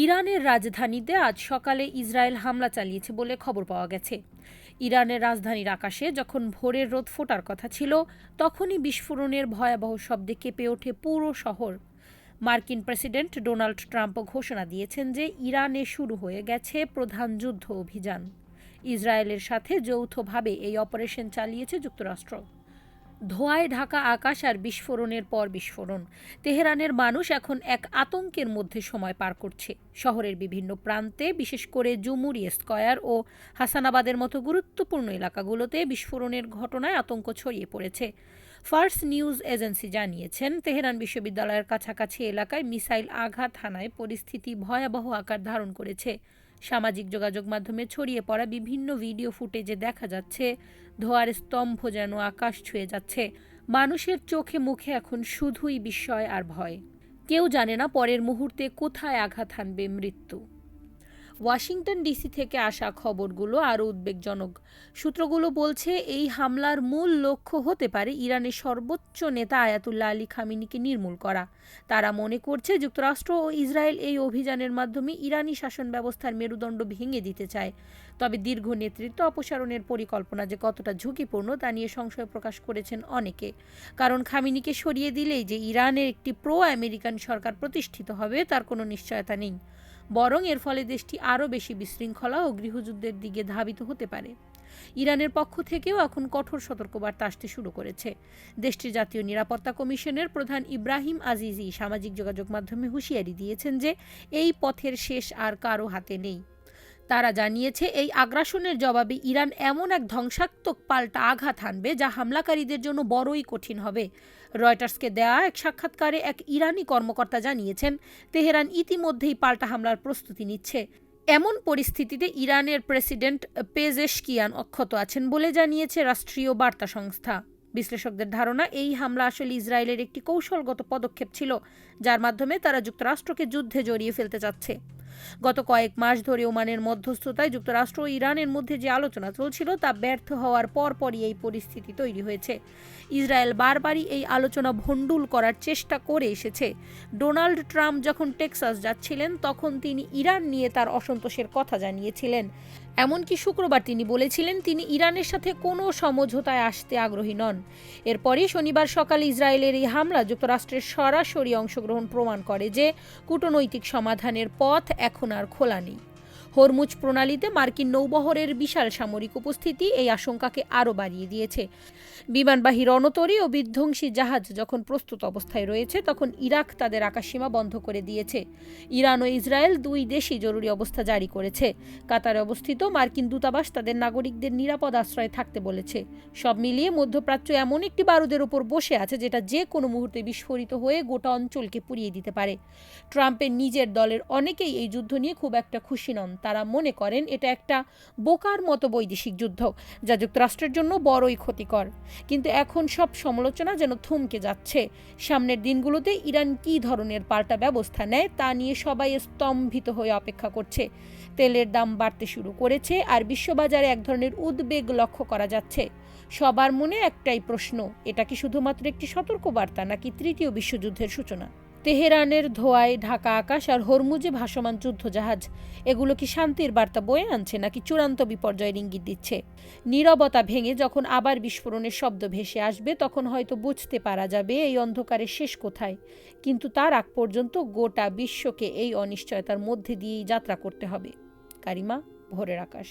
ইরানের রাজধানীতে আজ সকালে ইসরায়েল হামলা চালিয়েছে বলে খবর পাওয়া গেছে। ইরানের রাজধানীর আকাশে যখন ভোরের রোদ ফোটার কথা ছিল, তখনই বিস্ফোরণের ভয়াবহ শব্দে কেঁপে ওঠে পুরো শহর। মার্কিন প্রেসিডেন্ট ডোনাল্ড ট্রাম্পও ঘোষণা দিয়েছেন যে ইরানে শুরু হয়ে গেছে প্রধান যুদ্ধ অভিযান। ইসরায়েলের সাথে যৌথভাবে এই অপারেশন চালিয়েছে যুক্তরাষ্ট্র। ধোঁয়ায় ঢাকা আকাশ আর বিস্ফোরণের পর বিস্ফোরণ। তেহরানের মানুষ এখন এক আতঙ্কের মধ্যে সময় পার করছে। শহরের বিভিন্ন প্রান্তে, বিশেষ করে জুমুরি স্কয়ার ও হাসানাবাদের মতো গুরুত্বপূর্ণ এলাকাগুলোতে বিস্ফোরণের ঘটনায় আতঙ্ক ছড়িয়ে পড়েছে। ফার্স নিউজ এজেন্সি জানিয়েছেন, তেহরান বিশ্ববিদ্যালয়ের কাছাকাছি এলাকায় মিসাইল আঘাত হানায় পরিস্থিতি ভয়াবহ আকার ধারণ করেছে। সামাজিক যোগাযোগ মাধ্যমে ছড়িয়ে পড়া বিভিন্ন ভিডিও ফুটেজে দেখা যাচ্ছে ধোঁয়ার স্তম্ভ যেন আকাশ ছুঁয়ে যাচ্ছে। মানুষের চোখে মুখে এখন শুধুই বিস্ময় আর ভয়। কেউ জানে না পরের মুহূর্তে কোথায় আঘাত হানবে মৃত্যু। ওয়াশিংটন ডিসি থেকে আসা খবরগুলো আরও উদ্বেগজনক। সূত্রগুলো বলছে এই হামলার মূল লক্ষ্য হতে পারে ইরানের সর্বোচ্চ নেতা আয়াতুল্লাহ আলী খামেনিকে নির্মূল করা। তারা মনে করছে যুক্তরাষ্ট্র ও ইসরায়েল এই অভিযানের মাধ্যমে ইরানি শাসন ব্যবস্থার মেরুদণ্ড ভেঙে দিতে চায়। তবে দীর্ঘ নেতৃত্ব অপসারণের পরিকল্পনা যে কতটা ঝুঁকিপূর্ণ তা নিয়ে সংশয় প্রকাশ করেছেন অনেকে। কারণ খামেনিকে সরিয়ে দিলেই যে ইরানের একটি প্রো আমেরিকান সরকার প্রতিষ্ঠিত হবে তার কোনো নিশ্চয়তা নেই। বরং এর ফলে দেশটি আরও বেশি বিশৃঙ্খলা ও গৃহযুদ্ধের দিকে ধাবিত হতে পারে। ইরানের পক্ষ থেকেও এখন কঠোর সতর্কবার্তা আসতে শুরু করেছে। দেশটির জাতীয় নিরাপত্তা কমিশনের প্রধান ইব্রাহিম আজিজি সামাজিক যোগাযোগ মাধ্যমে হুঁশিয়ারি দিয়েছেন যে এই পথের শেষ আর কারো হাতে নেই। তারা জানিয়েছে এই আগ্রাসনের জবাবে ইরান এমন এক ধ্বংসাত্মক পাল্টা আঘাত হানবে যা হামলাকারীদের জন্য বড়ই কঠিন হবে। রয়টার্সকে দেয়া এক সাক্ষাৎকারে এক ইরানি কর্মকর্তা জানিয়েছেন, তেহরান ইতিমধ্যেই পাল্টা হামলার প্রস্তুতি নিচ্ছে। এমন পরিস্থিতিতে ইরানের প্রেসিডেন্ট পেজেশকিয়ান অক্ষত আছেন বলে জানিয়েছে রাষ্ট্রীয় বার্তা সংস্থা। বিশ্লেষকদের ধারণা, এই হামলা আসলে ইসরায়েলের একটি কৌশলগত পদক্ষেপ ছিল, যার মাধ্যমে তারা যুক্তরাষ্ট্রকে যুদ্ধে জড়িয়ে ফেলতে চাচ্ছে। গত কয়েক মাস ধরে ওমানের মধ্যস্থতায় যুক্তরাষ্ট্র ও ইরানের মধ্যে যে আলোচনা চলছিল তা ব্যর্থ হওয়ার পরপরই এই পরিস্থিতি তৈরি হয়েছে। ইসরায়েল বারবারই এই আলোচনা ভণ্ডুল করার চেষ্টা করে এসেছে। ডোনাল্ড ট্রাম্প যখন টেক্সাস যাচ্ছিলেন তখন তিনি ইরান নিয়ে তার অসন্তোষের কথা জানিয়েছিলেন। এমনকি শুক্রবার তিনি বলেছিলেন তিনি ইরানের সাথে কোনো সমঝোতায় আসতে আগ্রহী নন। এরপরই শনিবার সকালে ইসরায়েলের এই হামলা যুক্তরাষ্ট্রের সরাসরি অংশগ্রহণ প্রমাণ করে যে কূটনৈতিক সমাধানের পথ এখন আর খোলা নেই। হরমুজ প্রণালীতে মার্কিন নৌবহরের বিশাল সামরিক উপস্থিতি এই আশঙ্কাকে আরও বাড়িয়ে দিয়েছে। বিমানবাহী রণতরী ও বিধ্বংসী জাহাজ যখন প্রস্তুত অবস্থায় রয়েছে তখন ইরাক তাদের আকাশসীমা বন্ধ করে দিয়েছে। ইরান ও ইসরায়েল দুই দেশই জরুরি অবস্থা জারি করেছে। কাতারে অবস্থিত মার্কিন দূতাবাস তাদের নাগরিকদের নিরাপদ আশ্রয়ে থাকতে বলেছে। সব মিলিয়ে মধ্যপ্রাচ্য এমন একটি বারুদের ওপর বসে আছে যেটা যে কোনো মুহূর্তে বিস্ফোরিত হয়ে গোটা অঞ্চলকে পুড়িয়ে দিতে পারে। ট্রাম্পের নিজের দলের অনেকেই এই যুদ্ধ নিয়ে খুব একটা খুশি নন। তারা মনে করেন এটা একটা বোকার মতো বৈদেশিক যুদ্ধ, যা যুক্তরাষ্ট্রের জন্য বড়ই ক্ষতিকর। কিন্তু এখন সব সমালোচনা যেন থমকে যাচ্ছে। সামনের দিনগুলোতে ইরান কী ধরনের পাল্টা ব্যবস্থা নেয় তা নিয়ে সবাই স্তম্ভিত হয়ে অপেক্ষা করছে। তেলের দাম বাড়তে শুরু করেছে আর বিশ্ববাজারে এক ধরনের উদ্বেগ লক্ষ্য করা যাচ্ছে। সবার মনে একটাই প্রশ্ন, এটা কি শুধুমাত্র একটি সতর্কবার্তা নাকি তৃতীয় বিশ্বযুদ্ধের সূচনা? তেহরানের ধোঁয়ায় ঢাকা আকাশ আর হরমুজে ভাসমান যুদ্ধজাহাজ, এগুলো কি শান্তির বার্তা বয়ে আনছে নাকি চূড়ান্ত বিপর্যয়ের ইঙ্গিত দিচ্ছে? নীরবতা ভেঙে যখন আবার বিস্ফোরণের শব্দ ভেসে আসবে তখন হয়তো বুঝতে পারা যাবে এই অন্ধকারের শেষ কোথায়। কিন্তু তার আগ পর্যন্ত গোটা বিশ্বকে এই অনিশ্চয়তার মধ্যে দিয়েই যাত্রা করতে হবে। কারিমা, ভোরের আকাশ।